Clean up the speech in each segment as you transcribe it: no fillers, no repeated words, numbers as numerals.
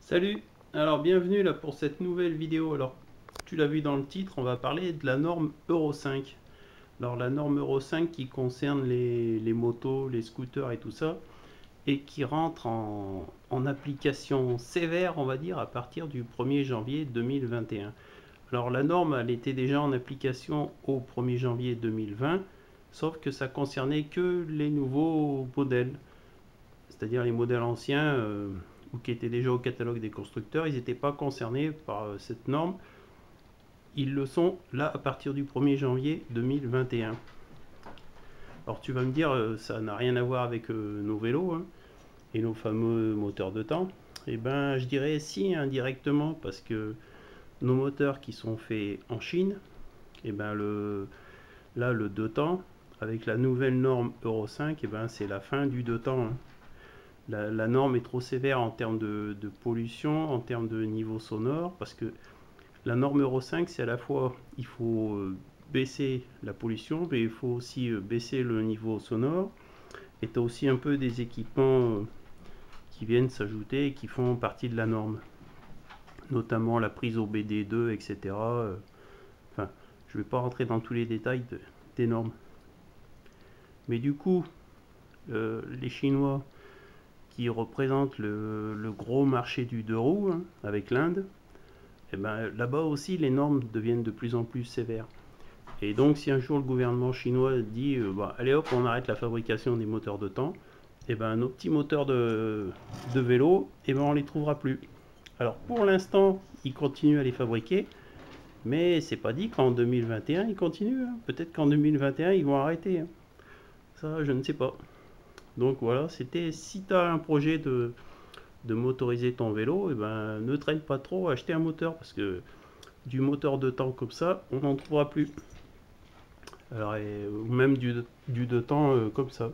Salut! Alors bienvenue là pour cette nouvelle vidéo. Alors tu l'as vu dans le titre, on va parler de la norme Euro 5. Alors la norme Euro 5 qui concerne les motos, les scooters et tout ça, et qui rentre en application sévère, on va dire, à partir du 1er janvier 2021. Alors la norme, elle était déjà en application au 1er janvier 2020, sauf que ça concernait que les nouveaux modèles, c'est-à-dire les modèles anciens ou qui étaient déjà au catalogue des constructeurs, ils n'étaient pas concernés par cette norme. Ils le sont là à partir du 1er janvier 2021. Alors tu vas me dire, ça n'a rien à voir avec nos vélos hein, et nos fameux moteurs de temps. Eh ben, je dirais si indirectement, parce que nos moteurs qui sont faits en Chine, et ben là le 2 temps, avec la nouvelle norme Euro 5, et ben c'est la fin du 2 temps. Hein. La norme est trop sévère en termes de pollution, en termes de niveau sonore, parce que la norme Euro 5, c'est à la fois, il faut baisser la pollution, mais il faut aussi baisser le niveau sonore. Et tu as aussi un peu des équipements qui viennent s'ajouter et qui font partie de la norme, notamment la prise au BD2, etc. Enfin, je ne vais pas rentrer dans tous les détails des normes. Mais du coup, les Chinois qui représentent le gros marché du deux roues hein, avec l'Inde, et ben, là-bas aussi les normes deviennent de plus en plus sévères. Et donc si un jour le gouvernement chinois dit bah, allez hop on arrête la fabrication des moteurs de temps, et ben nos petits moteurs de vélo, et ben on les trouvera plus. Alors pour l'instant ils continuent à les fabriquer, mais c'est pas dit qu'en 2021 ils continuent. Hein. Peut-être qu'en 2021 ils vont arrêter. Hein. Ça je ne sais pas. Donc voilà, c'était si tu as un projet de motoriser ton vélo, et ben ne traîne pas trop à acheter un moteur parce que du moteur de temps comme ça, on n'en trouvera plus. Alors, ou même du de temps comme ça.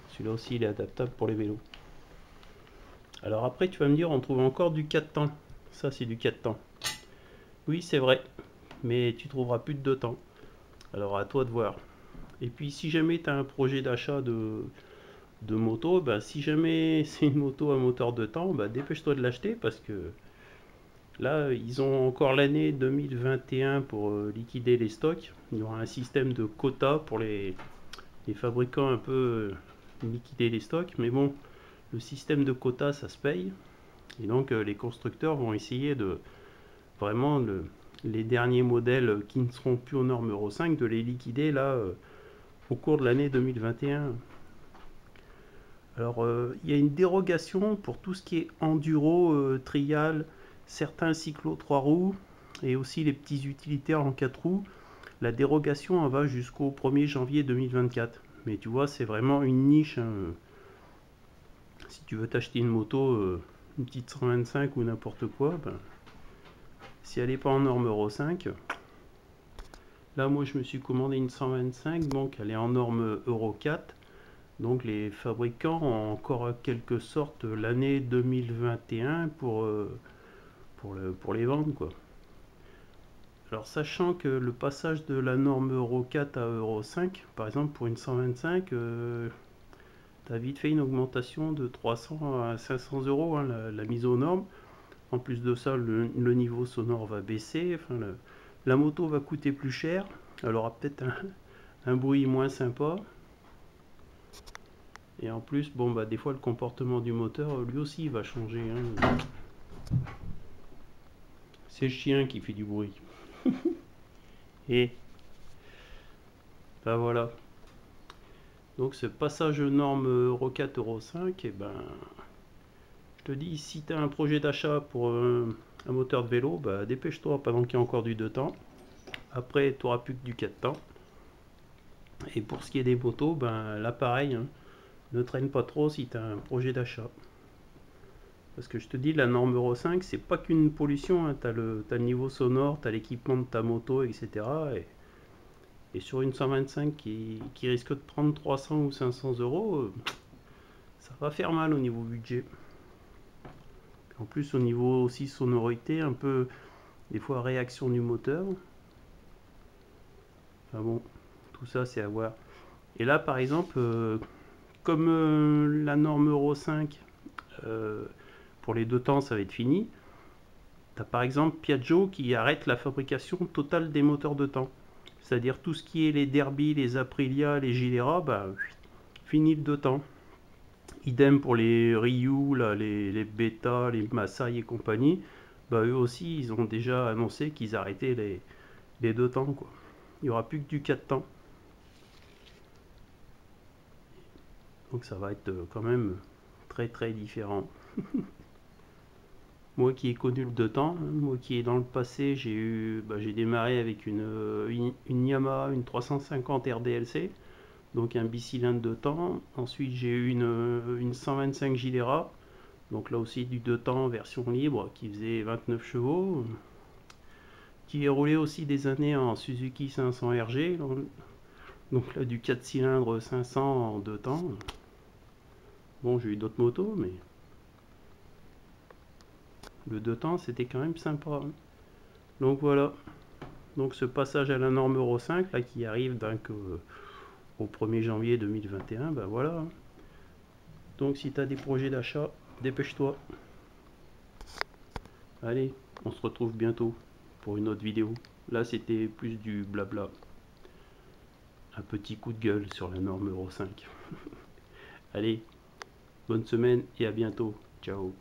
Celui-là aussi, il est adaptable pour les vélos. Alors après, tu vas me dire, on trouve encore du 4 temps. Ça, c'est du 4 temps. Oui, c'est vrai, mais tu trouveras plus de 2 temps. Alors à toi de voir. Et puis si jamais tu as un projet d'achat de moto, bah, si jamais c'est une moto à moteur de temps, bah, dépêche-toi de l'acheter parce que là, ils ont encore l'année 2021 pour liquider les stocks. Il y aura un système de quotas pour les fabricants un peu liquider les stocks. Mais bon, le système de quotas, ça se paye. Et donc, les constructeurs vont essayer de vraiment les derniers modèles qui ne seront plus aux normes Euro 5, de les liquider là au cours de l'année 2021. Alors, il y a une dérogation pour tout ce qui est enduro, trial, certains cyclos 3 roues et aussi les petits utilitaires en 4 roues. La dérogation en va jusqu'au 1er janvier 2024. Mais tu vois, c'est vraiment une niche. Hein. Si tu veux t'acheter une moto, une petite 125 ou n'importe quoi, ben, si elle n'est pas en norme Euro 5, là moi je me suis commandé une 125, donc elle est en norme Euro 4. Donc les fabricants ont encore en quelque sorte l'année 2021 pour les vendre quoi. Alors sachant que le passage de la norme Euro 4 à Euro 5, par exemple pour une 125, tu as vite fait une augmentation de 300 à 500 euros hein, la mise aux normes. En plus de ça, le niveau sonore va baisser, enfin, la moto va coûter plus cher, elle aura peut-être un bruit moins sympa. Et en plus, bon bah des fois le comportement du moteur lui aussi va changer. Hein. C'est le chien qui fait du bruit. Et ben voilà. Donc ce passage aux normes Euro 4, Euro 5, et ben je te dis, si tu as un projet d'achat pour un moteur de vélo, bah, dépêche-toi pendant qu'il y a encore du 2 temps. Après, tu n'auras plus que du 4 temps. Et pour ce qui est des motos, ben, là pareil, hein, ne traîne pas trop si tu as un projet d'achat. Parce que je te dis, la norme Euro 5, c'est pas qu'une pollution, hein, tu as, le niveau sonore, tu as l'équipement de ta moto, etc. Et sur une 125 qui risque de prendre 300 ou 500 euros, ça va faire mal au niveau budget. En plus, au niveau aussi sonorité, un peu des fois réaction du moteur. Enfin bon, tout ça c'est à voir. Et là par exemple, comme la norme Euro 5, pour les 2 temps ça va être fini. Tu as par exemple Piaggio qui arrête la fabrication totale des moteurs 2 temps. C'est-à-dire tout ce qui est les Derby, les Aprilia, les Gilera, bah, fini le 2 temps. Idem pour les Ryu, là, les Beta, les Masai et compagnie. Bah, eux aussi, ils ont déjà annoncé qu'ils arrêtaient les 2 temps, quoi. Il n'y aura plus que du 4 temps. Donc ça va être quand même très très différent. Moi qui ai connu le 2 temps, moi qui est dans le passé, j'ai démarré avec une Yamaha, une 350 RDLC, donc un bicylindre 2 temps. Ensuite j'ai eu une 125 Gilera, donc là aussi du 2 temps version libre qui faisait 29 chevaux, qui est roulé aussi des années en Suzuki 500 RG, donc là du 4 cylindres 500 en 2 temps. Bon, j'ai eu d'autres motos, mais le 2 temps c'était quand même sympa. Donc voilà, donc ce passage à la norme Euro 5 là, qui arrive donc, au 1er janvier 2021, ben voilà. Donc si tu as des projets d'achat, dépêche-toi. Allez, on se retrouve bientôt pour une autre vidéo. Là c'était plus du blabla. Un petit coup de gueule sur la norme Euro 5. Allez, bonne semaine et à bientôt. Ciao.